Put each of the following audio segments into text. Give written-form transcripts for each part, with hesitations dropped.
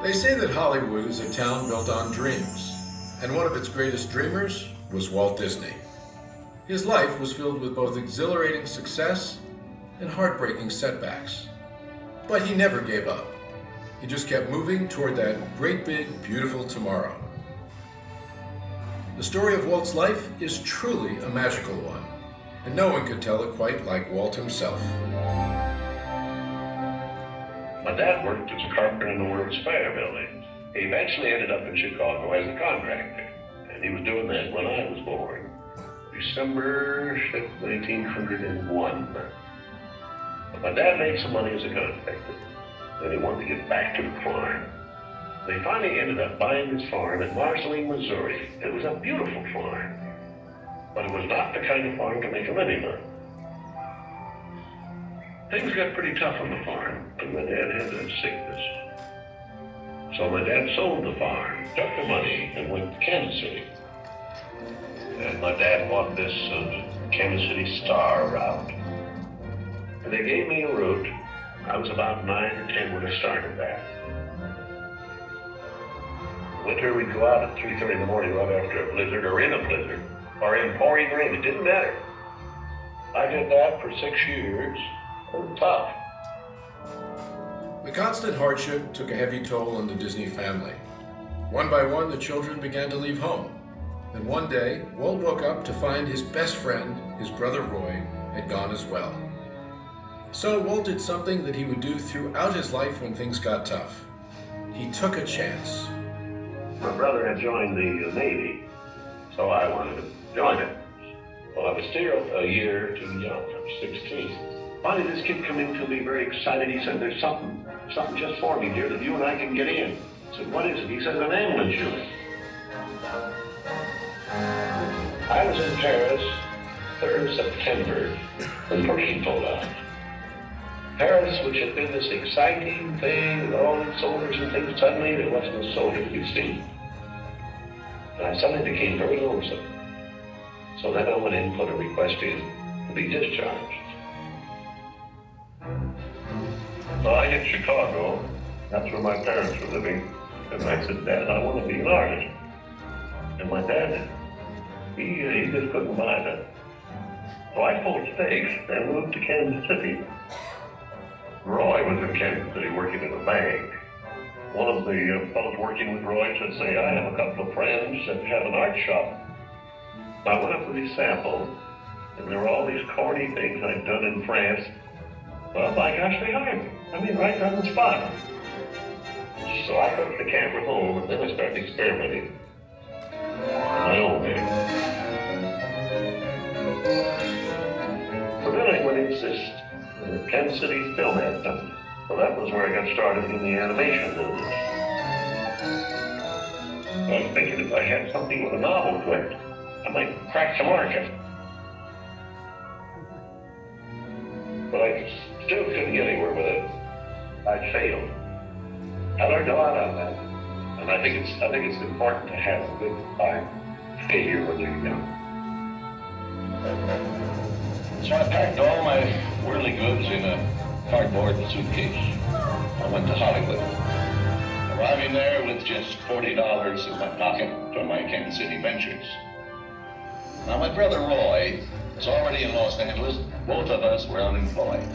They say that Hollywood is a town built on dreams, and one of its greatest dreamers was Walt Disney. His life was filled with both exhilarating success and heartbreaking setbacks. But he never gave up. He just kept moving toward that great big, beautiful tomorrow. The story of Walt's life is truly a magical one, and no one could tell it quite like Walt himself. My dad worked as a carpenter in the World's Fair building. He eventually ended up in Chicago as a contractor, and he was doing that when I was born, December 6th, 1901. But my dad made some money as a contractor, and he wanted to get back to the farm. They finally ended up buying this farm in Marceline, Missouri. It was a beautiful farm, but it was not the kind of farm to make a living on. Things got pretty tough on the farm, and my dad had a sickness. So my dad sold the farm, took the money, and went to Kansas City. And my dad bought this Kansas City Star route. And they gave me a route. I was about 9 or 10 when I started that. Winter, we'd go out at 3:30 in the morning right after a blizzard, or in a blizzard, or in pouring rain. It didn't matter. I did that for 6 years. It was tough. The constant hardship took a heavy toll on the Disney family. One by one, the children began to leave home. And one day, Walt woke up to find his best friend, his brother Roy, had gone as well. So Walt did something that he would do throughout his life when things got tough. He took a chance. My brother had joined the Navy, so I wanted to join it. Well, I was still a year too young. I was 16. Finally, this kid came in to me very excited. He said, "There's something just for me, dear, that you and I can get in." I said, "What is it?" He says, "An ambulance unit." I was in Paris, 3rd of September, when Pershing pulled out. Paris, which had been this exciting thing with all these soldiers and things, suddenly there wasn't a soldier to be seen. And I suddenly became very lonesome. So then I went in and put a request in to be discharged. So I hit Chicago. That's where my parents were living. And I said, "Dad, I want to be an artist." And my dad, he just couldn't buy that. So I pulled stakes and moved to Kansas City. Roy was in Kansas City working in a bank. One of the fellows working with Roy said, "Say, I have a couple of friends that have an art shop." I went up with these samples, and there were all these corny things I'd done in France. Well, my gosh, they hired me. I mean, right on the spot. So I took the camera home, and then I started experimenting on my own way. So then I went into this Kansas City Film Company. So that was where I got started in the animation business. I was thinking if I had something with a novel to it, I might crack the market. But I still couldn't get anywhere with it. I failed. I learned a lot on that. And I think it's important to have a good failure when you're young. So I packed all my worldly goods in a cardboard suitcase. I went to Hollywood. Arriving there with just $40 in my pocket from my Kansas City ventures. Now my brother Roy was already in Los Angeles. Both of us were unemployed.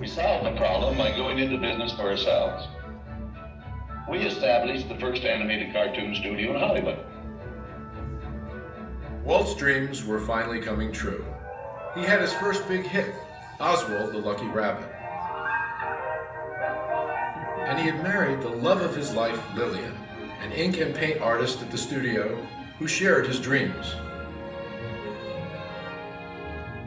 We solved the problem by going into business for ourselves. We established the first animated cartoon studio in Hollywood. Walt's dreams were finally coming true. He had his first big hit, Oswald the Lucky Rabbit. And he had married the love of his life, Lillian, an ink and paint artist at the studio who shared his dreams.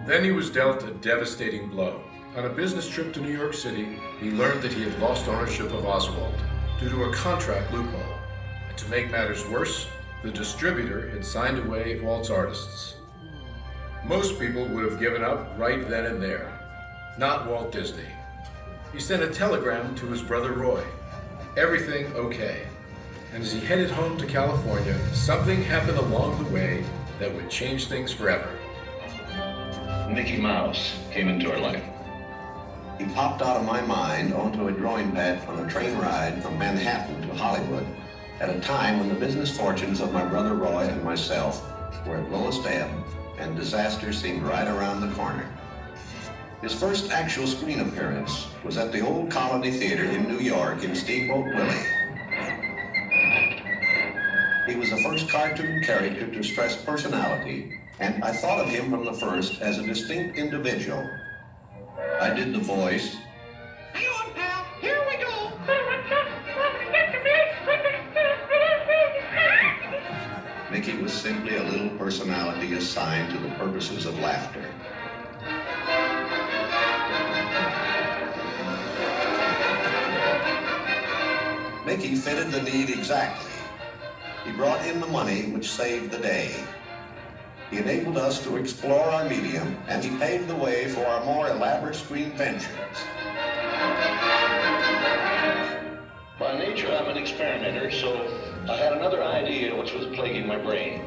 Then he was dealt a devastating blow. On a business trip to New York City, he learned that he had lost ownership of Oswald due to a contract loophole. And to make matters worse, the distributor had signed away Walt's artists. Most people would have given up right then and there. Not Walt Disney. He sent a telegram to his brother Roy. Everything okay. And as he headed home to California, something happened along the way that would change things forever. Mickey Mouse came into our life. He popped out of my mind onto a drawing pad on a train ride from Manhattan to Hollywood at a time when the business fortunes of my brother Roy and myself were at lowest ebb and disaster seemed right around the corner. His first actual screen appearance was at the Old Colony Theater in New York in Steamboat Willie. He was the first cartoon character to stress personality, and I thought of him from the first as a distinct individual. I did the voice. Hang on, pal. Here we go. Mickey was simply a little personality assigned to the purposes of laughter. Mickey fitted the need exactly. He brought in the money which saved the day. He enabled us to explore our medium, and he paved the way for our more elaborate screen ventures. By nature, I'm an experimenter, so I had another idea which was plaguing my brain.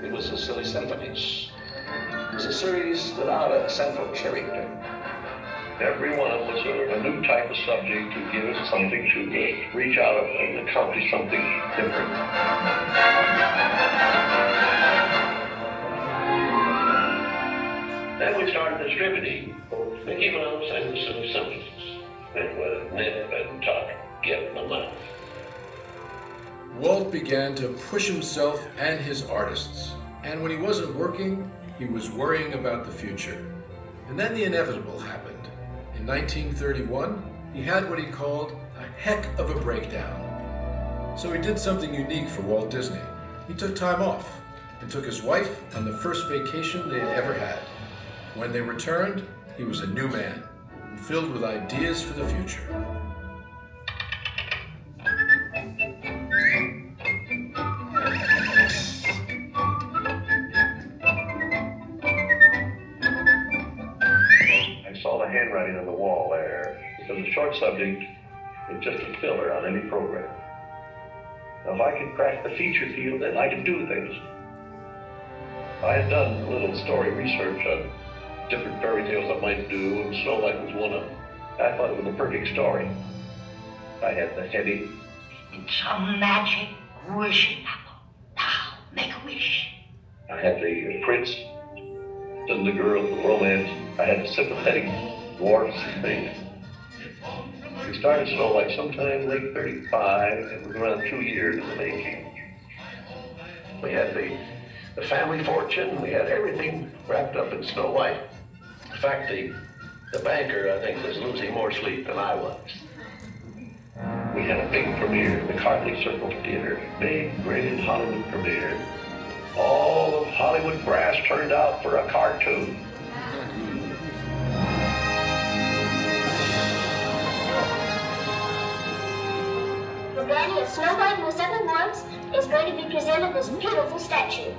It was the Silly Symphonies. It was a series without a central character. Every one was a new type of subject to give us something to reach out and accomplish something different. Then we started distributing both Mickey Mouse and the Silly Symphonies. It was nip and tuck, give them a month. Walt began to push himself and his artists, and when he wasn't working, he was worrying about the future. And then the inevitable happened. In 1931, he had what he called a heck of a breakdown. So he did something unique for Walt Disney. He took time off and took his wife on the first vacation they had ever had. When they returned, he was a new man, filled with ideas for the future. Handwriting on the wall there. Because a short subject is just a filler on any program. Now, if I could crack the feature field, then I could do things. I had done a little story research on different fairy tales I might do, and Snow White was one of them. I thought it was a perfect story. I had the heading. It's a magic wishing apple. Now, make a wish. I had the prince and the girl, the romance. I had the sympathetic dwarfs and things. We started Snow White sometime late 35, and it was around 2 years in the making. We had the family fortune, we had everything wrapped up in Snow White. In fact, the banker, I think, was losing more sleep than I was. We had a big premiere in the Cartley Circle Theater, big, grand Hollywood premiere. All of Hollywood brass turned out for a cartoon. The Granny of Snow White and the Seven Dwarfs is going to be presented this beautiful statue.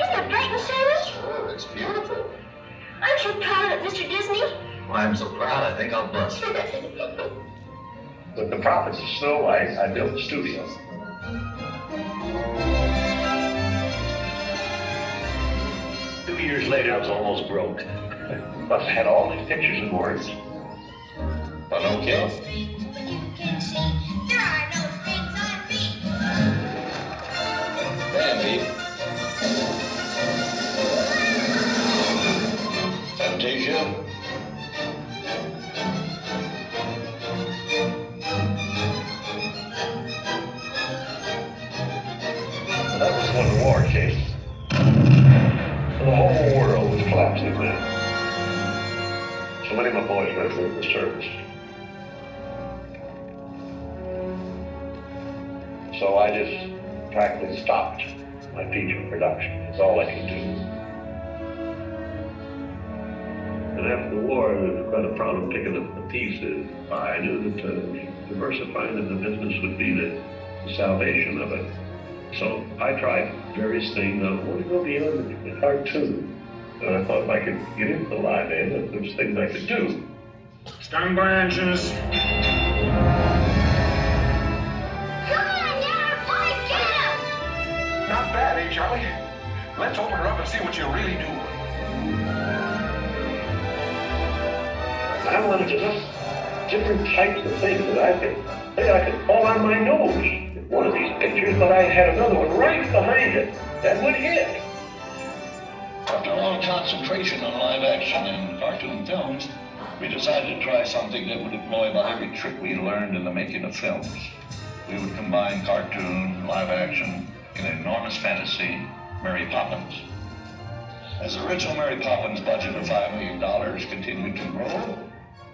Isn't it bright and shiny? Sure, it's beautiful. Aren't you proud of it, Mr. Disney? Well, I'm so proud I think I'll bust. With the profits of Snow White, I built a studio. Two years later, I was almost broke. But I had all these pictures and words. But okay. There are no things on me. Bambi. Fantasia. That was when the war came. The whole world was collapsing then. So many of my boys went through the service. So I just practically stopped my feature production. It's all I could do. And after the war, I was quite a problem picking up the pieces. I knew that diversifying in the business would be the salvation of it. So I tried various things. I wanted to go beyond the cartoon. And I thought if I could get into the live end, that there's things I could do. Stand by, engines. Come on, now, boy, get him! Not bad, eh, Charlie? Let's open her up and see what you really do. I wanted to know different types of things that I could fall on my nose in one of these pictures, but I had another one right behind it that would hit. After a long concentration on live action and cartoon films, we decided to try something that would employ about every trick we learned in the making of films. We would combine cartoon, live action, in an enormous fantasy, Mary Poppins. As the original Mary Poppins budget of $5 million continued to grow,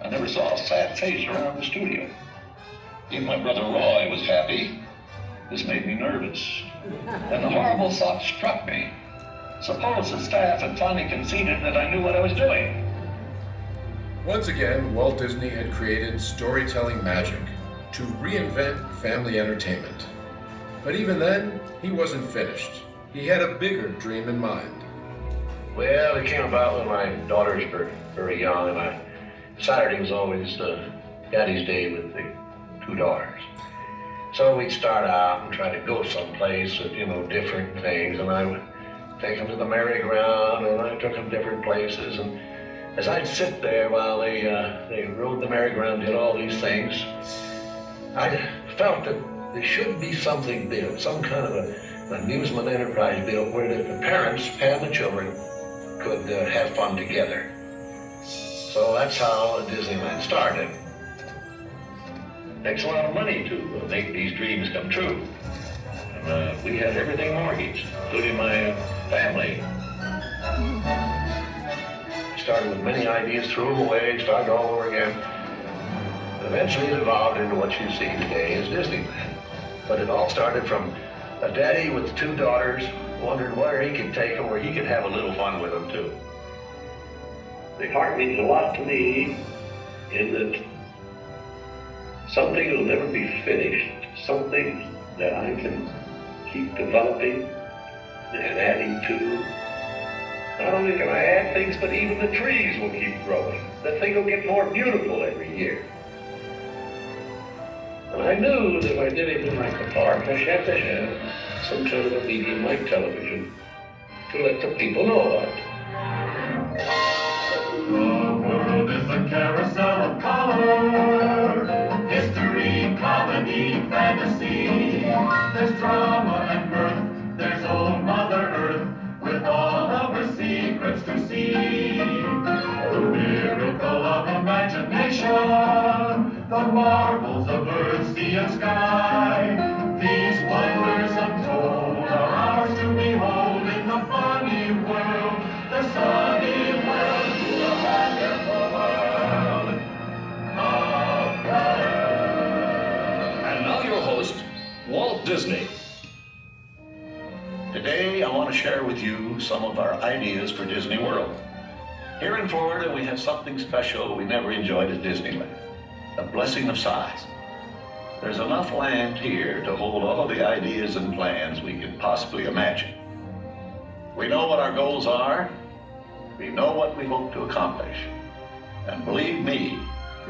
I never saw a sad face around the studio. Even my brother Roy was happy. This made me nervous. And the horrible thought struck me. Suppose the staff had finally conceded that I knew what I was doing. Once again, Walt Disney had created storytelling magic to reinvent family entertainment. But even then, he wasn't finished. He had a bigger dream in mind. Well, it came about when my daughters were very young, and Saturday was always Daddy's Day with the two daughters. So we'd start out and try to go someplace with, different things, and I would take them to the merry-go-round, and I took them different places, and as I'd sit there while they rode the merry-go-round, did all these things, I felt that there should be something built, some kind of an amusement enterprise built where the parents and the children could have fun together. So that's how Disneyland started. It takes a lot of money to make these dreams come true. And we had everything mortgaged, including my family. I started with many ideas, threw them away, started all over again. Eventually it evolved into what you see today as Disneyland. But it all started from a daddy with two daughters wondered where he could take them, where he could have a little fun with them too. The heart means a lot to me in that something will never be finished, something that I can keep developing and adding to. Not only can I add things, but even the trees will keep growing. The thing will get more beautiful every year. And I knew that if I did anything like the park, I had to have some kind of a medium like television to let the people know about it. The world is a carousel of color, history, comedy, fantasy. There's drama and mirth, there's old Mother Earth, with all of her secrets to see. The miracle of imagination, the marvels of earth, sea, and sky. These wonders untold are ours to behold in the funny world, the sunny world, the wonderful world of color. And now your host, Walt Disney. Today, I want to share with you some of our ideas for Disney World. Here in Florida, we have something special we never enjoyed at Disneyland, a blessing of size. There's enough land here to hold all the ideas and plans we could possibly imagine. We know what our goals are, we know what we hope to accomplish, and believe me,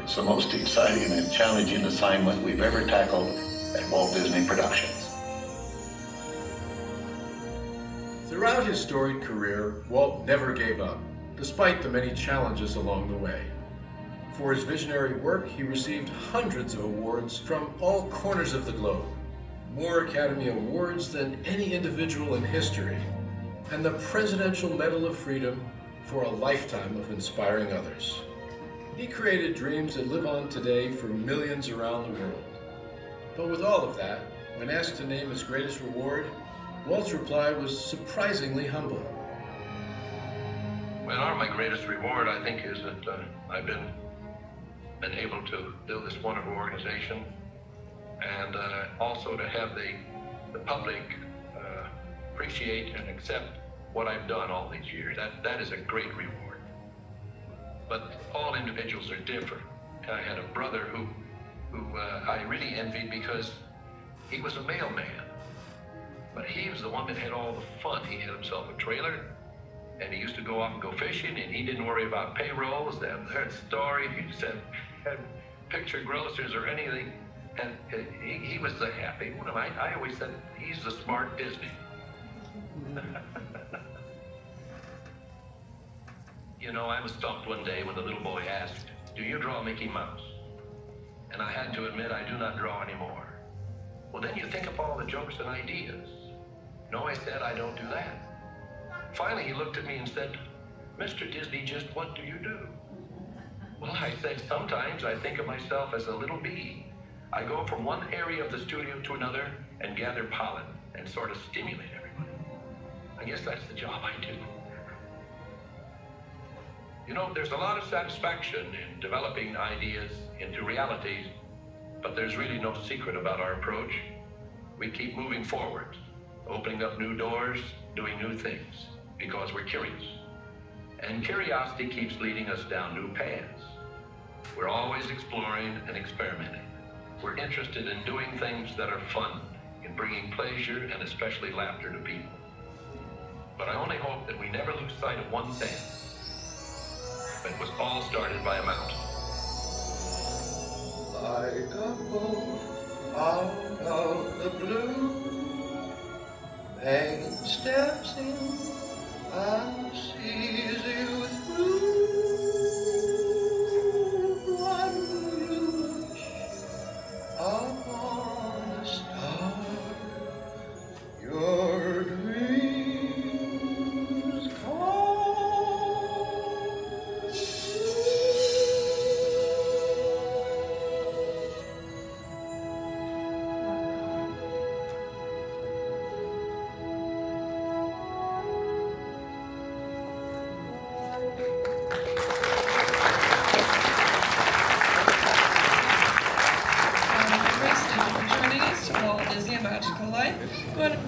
it's the most exciting and challenging assignment we've ever tackled at Walt Disney Productions. Throughout his storied career, Walt never gave up, despite the many challenges along the way. For his visionary work, he received hundreds of awards from all corners of the globe, more Academy Awards than any individual in history, and the Presidential Medal of Freedom for a lifetime of inspiring others. He created dreams that live on today for millions around the world. But with all of that, when asked to name his greatest reward, Walt's reply was surprisingly humble. Well, my greatest reward, I think, is that I've been able to build this wonderful organization, and also to have the public appreciate and accept what I've done all these years. That is a great reward. But all individuals are different. I had a brother who I really envied because he was a mailman. But he was the one that had all the fun. He had himself a trailer, and he used to go off and go fishing, and he didn't worry about payrolls, their story. He just had picture grocers or anything, and he was the happy one. I always said he's the smart Disney. You know, I was stumped one day when the little boy asked, "Do you draw Mickey Mouse?" And I had to admit I do not draw anymore. "Well, then you think up all the jokes and ideas." "No," I said, "I don't do that." Finally, he looked at me and said, "Mr. Disney, just what do you do?" Well, I said, "Sometimes I think of myself as a little bee. I go from one area of the studio to another and gather pollen and sort of stimulate everybody. I guess that's the job I do." You know, there's a lot of satisfaction in developing ideas into realities, but there's really no secret about our approach. We keep moving forward, opening up new doors, doing new things, because we're curious. And curiosity keeps leading us down new paths. We're always exploring and experimenting. We're interested in doing things that are fun, in bringing pleasure and especially laughter to people. But I only hope that we never lose sight of one thing. It was all started by a mountain. Like a bolt out of the blue, pain steps in and sees you through. One wish upon a star, your dreams come. Joining us to Walt Disney A Magical Life. Go ahead.